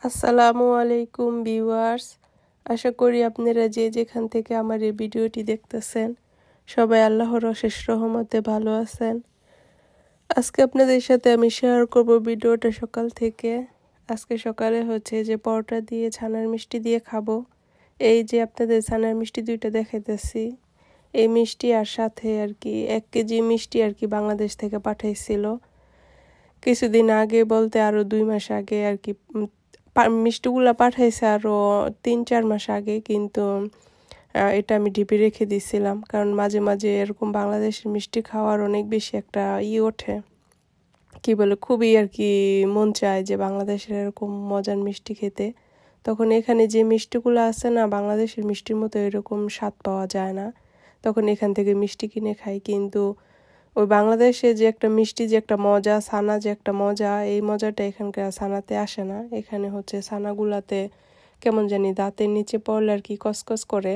আসসালামু আলাইকুম ভিউয়ার্স, আশা করি আপনারা যে যেখান থেকে আমার এই ভিডিওটি দেখতেছেন সবাই আল্লাহর অশেষ রহমতে ভালো আছেন। আজকে আপনাদের সাথে আমি শেয়ার করব ভিডিওটা সকাল থেকে। আজকে সকালে হচ্ছে যে পরোটা দিয়ে ছানার মিষ্টি দিয়ে খাবো। এই যে আপনাদের ছানার মিষ্টি দুইটা দেখাইতেছি। এই মিষ্টি আর সাথে আর কি 1 কেজি মিষ্টি আর কি বাংলাদেশ থেকে পাঠাইছিল কিছুদিন আগে, বলতে আরো 2 মাস আগে আর কি। মিষ্টিগুলা পাঠাইছে আরো 3-4 মাস আগে, কিন্তু এটা আমি ডিপে রেখে দিয়েছিলাম, কারণ মাঝে মাঝে এরকম বাংলাদেশের মিষ্টি খাওয়ার অনেক বেশি একটা ওঠে, কি বলে, খুবই আর কি মন চায় যে বাংলাদেশের এরকম মজার মিষ্টি খেতে। তখন এখানে যে মিষ্টিগুলো আছে না, বাংলাদেশের মিষ্টির মতো এরকম স্বাদ পাওয়া যায় না, তখন এখান থেকে মিষ্টি কিনে খাই। কিন্তু ওই বাংলাদেশে যে একটা মিষ্টি, যে একটা মজা, ছানা যে একটা মজা, এই মজাটা এখানকার ছানাতে আসে না। এখানে হচ্ছে ছানাগুলাতে কেমন জানি দাঁতের নিচে পড়লে আর কি কসকস করে।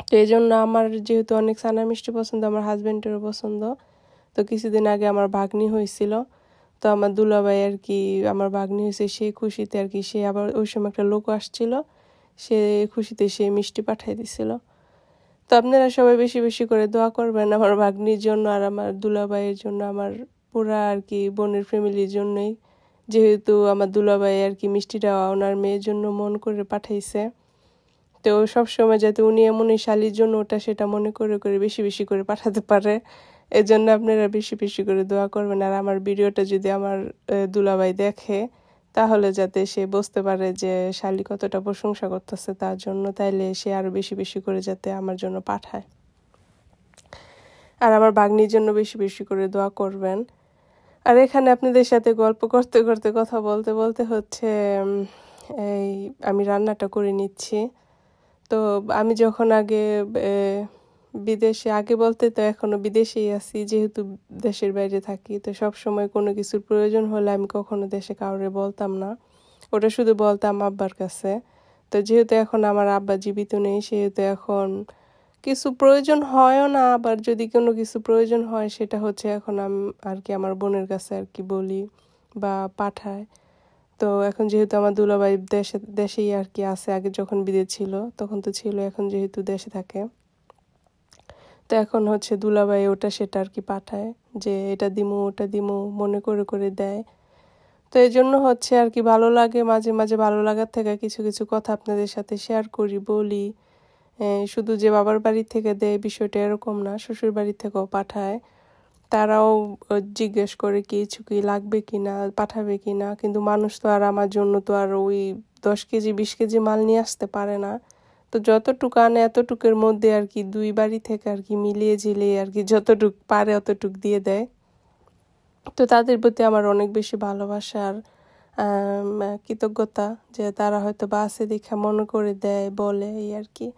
তো এই জন্য আমার যেহেতু অনেক ছানার মিষ্টি পছন্দ, আমার হাজবেন্ডেরও পছন্দ। তো কিছুদিন আগে আমার ভাগ্নি হয়েছিল, তো আমার দুলাভাই আর কি, আমার ভাগ্নি হয়েছে, সেই খুশিতে আর কি, সে আবার ওই সময় একটা লোক আসছিল, সে খুশিতে সে মিষ্টি পাঠিয়ে দিছিল। তো আপনারা সবাই বেশি বেশি করে দোয়া করবেন আমার ভাগ্নির জন্য আর আমার দুলাভাইয়ের জন্য, আমার পুরা আর কি বোনের ফ্যামিলির জন্যই। যেহেতু আমার দুলাভাই আর কি মিষ্টিটা ওনার মেয়ের জন্য মন করে পাঠাইছে, তো সবসময় যাতে উনি এমনই শালির জন্য ওটা সেটা মনে করে করে বেশি বেশি করে পাঠাতে পারে, এই জন্য আপনারা বেশি বেশি করে দোয়া করবেন। আর আমার ভিডিওটা যদি আমার দুলাভাই দেখে, তাহলে যাতে সে বুঝতে পারে যে শালি কতটা প্রশংসা করতেছে তার জন্য, তাইলে সে আরো বেশি বেশি করে যাতে আমার জন্য পাঠায়। আর আমার ভাগ্নির জন্য বেশি বেশি করে দোয়া করবেন। আর এখানে আপনাদের সাথে গল্প করতে করতে, কথা বলতে বলতে হচ্ছে এই আমি রান্নাটা করে নিচ্ছি। তো আমি যখন আগে বিদেশে, আগে বলতে তো এখনো বিদেশেই আছি, যেহেতু দেশের বাইরে থাকি, তো সব সময় কোনো কিছুর প্রয়োজন হলে আমি কখনো দেশে কাউরে বলতাম না, ওটা শুধু বলতাম আব্বার কাছে। তো যেহেতু এখন আমার আব্বা জীবিত নেই, সেহেতু এখন কিছু প্রয়োজন হয়ও না, আবার যদি কোনো কিছু প্রয়োজন হয় সেটা হচ্ছে এখন আমি আর কি আমার বোনের কাছে আর কি বলি বা পাঠায়। তো এখন যেহেতু আমার দুলাভাই দেশেই আর কি আছে, আগে যখন বিদেশ ছিল তখন তো ছিল, এখন যেহেতু দেশে থাকে, তো এখন হচ্ছে দুলাভাই ওটা সেটা আর কি পাঠায়, যে এটা দিমু ওটা দিমু মনে করে করে দেয়। তো এই জন্য হচ্ছে আর কি ভালো লাগে, মাঝে মাঝে ভালো লাগার থেকে কিছু কিছু কথা আপনাদের সাথে শেয়ার করি, বলি। শুধু যে বাবার বাড়ি থেকে দেয় বিষয়টা এরকম না, শ্বশুর বাড়ি থেকেও পাঠায়। তারাও জিজ্ঞেস করে কিছু কি লাগবে কিনা, পাঠাবে কিনা, কিন্তু মানুষ তো আর আমার জন্য তো আর ওই 10 কেজি 20 কেজি মাল নিয়ে আসতে পারে না। তো যতটুকু আনে এতটুকুর মধ্যে আর কি 2 বাড়ি থেকে আর কি মিলিয়ে ঝিলিয়ে আর কি যতটুক পারে অতটুক দিয়ে দেয়। তো তাদের প্রতি আমার অনেক বেশি ভালোবাসা আর কৃতজ্ঞতা, যে তারা হয়তো বা আছে দেখে মনে করে দেয়, বলে, এই আর কি।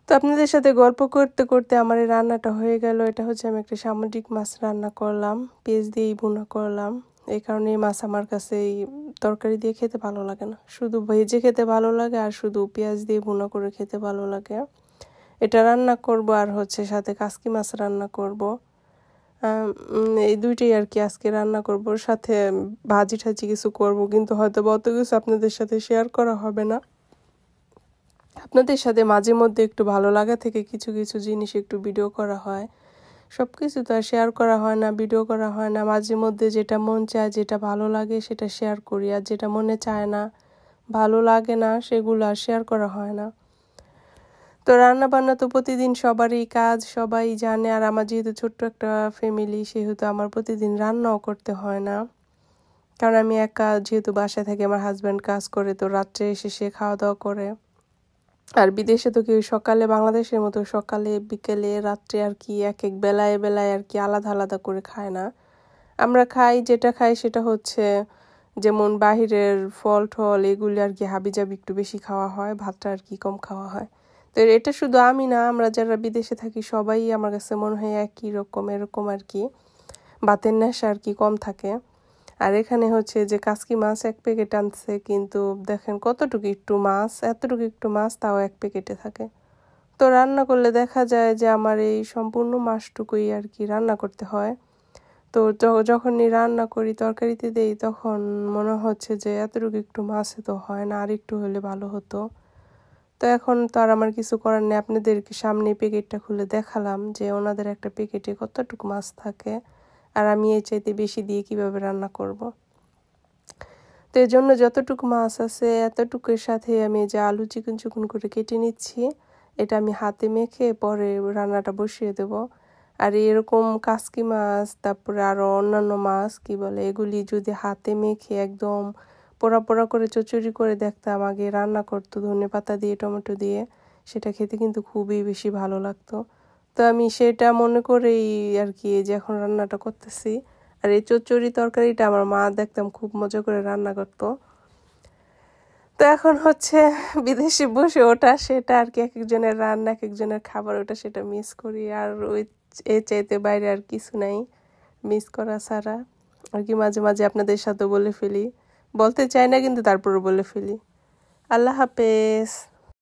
তো আপনাদের সাথে গল্প করতে করতে আমার এই রান্নাটা হয়ে গেল। এটা হচ্ছে আমি একটা সামুদ্রিক মাছ রান্না করলাম, পেঁয়াজ দিয়েই ভুনা করলাম। এই কারণে এই মাছ আমার কাছে এই তরকারি দিয়ে খেতে ভালো লাগে না, শুধু ভেজে খেতে ভালো লাগে আর শুধু পেঁয়াজ দিয়ে ভুনা করে খেতে ভালো লাগে। এটা রান্না করব, আর হচ্ছে সাথে কাসকি মাছ রান্না করব। এই দুইটাই আর কি আজকে রান্না করব, সাথে ভাজি টাজি কিছু করব, কিন্তু হয়তো অত কিছু আপনাদের সাথে শেয়ার করা হবে না। আপনাদের সাথে মাঝে মধ্যে একটু ভালো লাগা থেকে কিছু কিছু জিনিস একটু ভিডিও করা হয়, সব কিছু তো আর শেয়ার করা হয় না, ভিডিও করা হয় না। মাঝে মধ্যে যেটা মন চায়, যেটা ভালো লাগে সেটা শেয়ার করি, আর যেটা মনে চায় না, ভালো লাগে না, সেগুলো আর শেয়ার করা হয় না। তো রান্না বান্না তো প্রতিদিন সবারই কাজ, সবাই জানে। আর আমার যেহেতু ছোট্ট একটা ফ্যামিলি, সেহেতু আমার প্রতিদিন রান্নাও করতে হয় না, কারণ আমি একা যেহেতু বাসায় থাকি, আমার হাজব্যান্ড কাজ করে, তো রাত্রে এসে সে খাওয়া দাওয়া করে। আর বিদেশে তো কেউ সকালে বাংলাদেশের মতো সকালে বিকেলে রাত্রে আর কি এক এক বেলায় বেলায় আর কি আলাদা আলাদা করে খায় না। আমরা খাই, যেটা খাই সেটা হচ্ছে যেমন বাহিরের ফল টল এগুলি আর কি হাবিজাবি একটু বেশি খাওয়া হয়, ভাতটা আর কি কম খাওয়া হয়। তো এটা শুধু আমি না, আমরা যারা বিদেশে থাকি সবাই আমার কাছে মনে হয় একই রকম, এরকম আর কি ভাতের নেশা আর কি কম থাকে। আর এখানে হচ্ছে যে কাসকি মাছ 1 প্যাকেট আনছে, কিন্তু দেখেন কতটুকু একটু মাছ, এতটুকু একটু মাছ, তাও 1 প্যাকেটে থাকে। তো রান্না করলে দেখা যায় যে আমার এই সম্পূর্ণ মাছটুকুই আর কি রান্না করতে হয়। তো যখনই রান্না করি তরকারিতে দেই তখন মনে হচ্ছে যে এতটুকু একটু মাছে তো হয় না, আর একটু হলে ভালো হতো। তো এখন তো আর আমার কিছু করার নেই, আপনাদেরকে সামনে প্যাকেটটা খুলে দেখালাম যে ওনাদের একটা প্যাকেটে কতটুকু মাছ থাকে, আর আমি এর চাইতে বেশি দিয়ে কিভাবে রান্না করব। তো এর জন্য যতটুকু মাছ আছে এতটুকুর সাথে আমি যে আলু চিকন চিকন করে কেটে নিচ্ছি, এটা আমি হাতে মেখে পরে রান্নাটা বসিয়ে দেব। আর এরকম কাসকি মাছ, তারপরে আরও অন্যান্য মাছ কি বলে, এগুলি যদি হাতে মেখে একদম পোড়া পোড়া করে চচ্চড়ি করে দেখতাম আগে রান্না করতো ধনেপাতা দিয়ে টমেটো দিয়ে, সেটা খেতে কিন্তু খুবই বেশি ভালো লাগতো। তো আমি সেটা মনে করেই আর কি যে এখন রান্নাটা করতেছি। আর এই চচ্চড়ি তরকারিটা আমার মা দেখতাম খুব মজা করে রান্না করতো। তো এখন হচ্ছে বিদেশে বসে ওটা সেটা আর কি, এক একজনের রান্না এক একজনের খাবার, ওটা সেটা মিস করি। আর ওই এর চাইতে বাইরে আর কিছু নাই মিস করা ছাড়া আর কি। মাঝে মাঝে আপনাদের সাথে বলে ফেলি, বলতে চাই না কিন্তু তারপরে বলে ফেলি। আল্লাহ হাফেজ।